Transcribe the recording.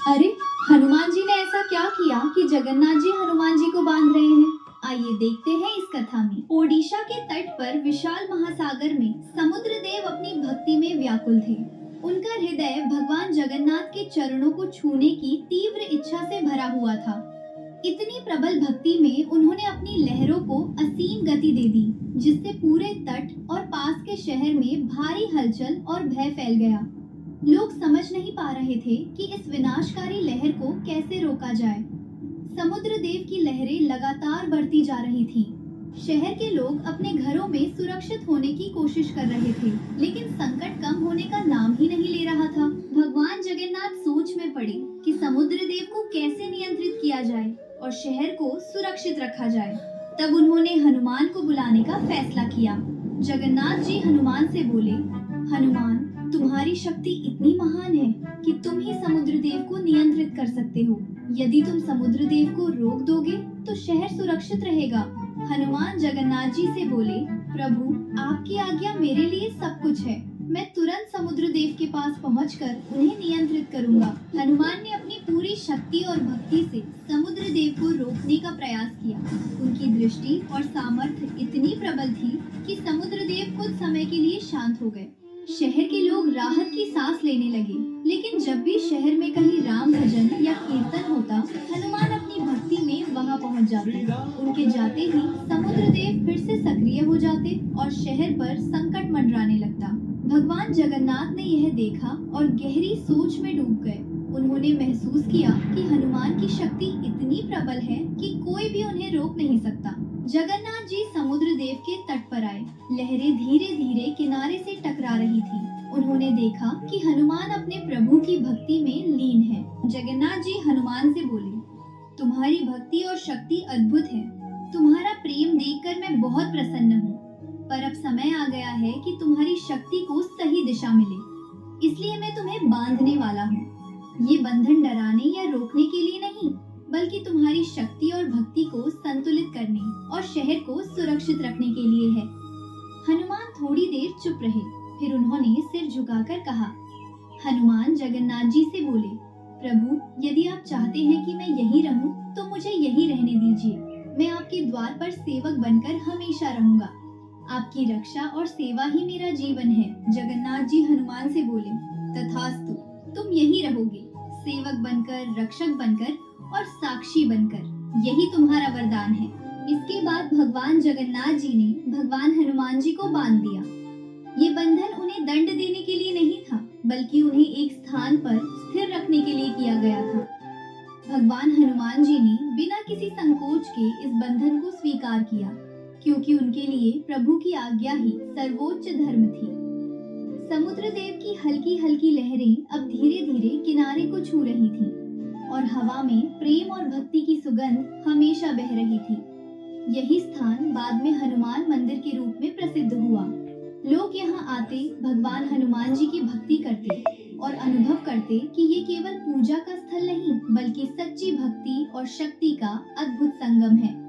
अरे, हनुमान जी ने ऐसा क्या किया कि जगन्नाथ जी हनुमान जी को बांध रहे हैं? आइए देखते हैं इस कथा में। ओडिशा के तट पर विशाल महासागर में समुद्र देव अपनी भक्ति में व्याकुल थे। उनका हृदय भगवान जगन्नाथ के चरणों को छूने की तीव्र इच्छा से भरा हुआ था। इतनी प्रबल भक्ति में उन्होंने अपनी लहरों को असीम गति दे दी, जिससे पूरे तट और पास के शहर में भारी हलचल और भय फैल गया। लोग समझ नहीं पा रहे थे कि इस विनाशकारी लहर को कैसे रोका जाए। समुद्र देव की लहरें लगातार बढ़ती जा रही थीं। शहर के लोग अपने घरों में सुरक्षित होने की कोशिश कर रहे थे, लेकिन संकट कम होने का नाम ही नहीं ले रहा था। भगवान जगन्नाथ सोच में पड़े कि समुद्र देव को कैसे नियंत्रित किया जाए और शहर को सुरक्षित रखा जाए। तब उन्होंने हनुमान को बुलाने का फैसला किया। जगन्नाथ जी हनुमान से बोले, हनुमान, तुम्हारी शक्ति इतनी महान है कि तुम ही समुद्र देव को नियंत्रित कर सकते हो। यदि तुम समुद्र देव को रोक दोगे तो शहर सुरक्षित रहेगा। हनुमान जगन्नाथ जी से बोले, प्रभु, आपकी आज्ञा मेरे लिए सब कुछ है। मैं तुरंत समुद्र देव के पास पहुंचकर उन्हें नियंत्रित करूंगा। हनुमान ने अपनी पूरी शक्ति और भक्ति से समुद्र देव को रोकने का प्रयास किया। उनकी दृष्टि और सामर्थ्य इतनी प्रबल थी कि समुद्र देव कुछ समय के लिए शांत हो गए। शहर के लोग राहत की सांस लेने लगे, लेकिन जब भी शहर में कहीं राम भजन या कीर्तन होता, हनुमान अपनी भक्ति में वहां पहुंच जाते। उनके जाते ही समुद्र देव फिर से सक्रिय हो जाते और शहर पर संकट मंडराने लगता। भगवान जगन्नाथ ने यह देखा और गहरी सोच में डूब गए। उन्होंने महसूस किया कि हनुमान की शक्ति इतनी प्रबल है कि कोई भी उन्हें रोक नहीं सकता। जगन्नाथ जी समुद्र देव के तट पर आए। लहरें धीरे धीरे किनारे से टकरा रही थी। उन्होंने देखा कि हनुमान अपने प्रभु की भक्ति में लीन है। जगन्नाथ जी हनुमान से बोले, तुम्हारी भक्ति और शक्ति अद्भुत है। तुम्हारा प्रेम देखकर मैं बहुत प्रसन्न हूँ। पर अब समय आ गया है कि तुम्हारी शक्ति को सही दिशा मिले, इसलिए मैं तुम्हें बांधने वाला हूँ। ये बंधन डराने या रोकने के लिए नहीं, बल्कि तुम्हारी शक्ति और भक्ति को संतुलित करने और शहर को सुरक्षित रखने के लिए है। हनुमान थोड़ी देर चुप रहे, फिर उन्होंने सिर झुकाकर कहा। हनुमान जगन्नाथ जी से बोले, प्रभु, यदि आप चाहते हैं कि मैं यहीं रहूं, तो मुझे यहीं रहने दीजिए। मैं आपके द्वार पर सेवक बनकर हमेशा रहूंगा। आपकी रक्षा और सेवा ही मेरा जीवन है। जगन्नाथ जी हनुमान से बोले, तथास्तु, तुम यहीं रहोगे, सेवक बनकर, रक्षक बनकर और साक्षी बनकर। यही तुम्हारा वरदान है। इसके बाद भगवान जगन्नाथ जी ने भगवान हनुमान जी को बांध दिया। ये बंधन उन्हें दंड देने के लिए नहीं था, बल्कि उन्हें एक स्थान पर स्थिर रखने के लिए किया गया था। भगवान हनुमान जी ने बिना किसी संकोच के इस बंधन को स्वीकार किया, क्योंकि उनके लिए प्रभु की आज्ञा ही सर्वोच्च धर्म थी। समुद्र देव की हल्की हल्की लहरें अब धीरे धीरे किनारे को छू रही थीं, और हवा में प्रेम और भक्ति की सुगंध हमेशा बह रही थी। यही स्थान बाद में हनुमान मंदिर के रूप में प्रसिद्ध हुआ। लोग यहाँ आते, भगवान हनुमान जी की भक्ति करते और अनुभव करते कि ये केवल पूजा का स्थल नहीं, बल्कि सच्ची भक्ति और शक्ति का अद्भुत संगम है।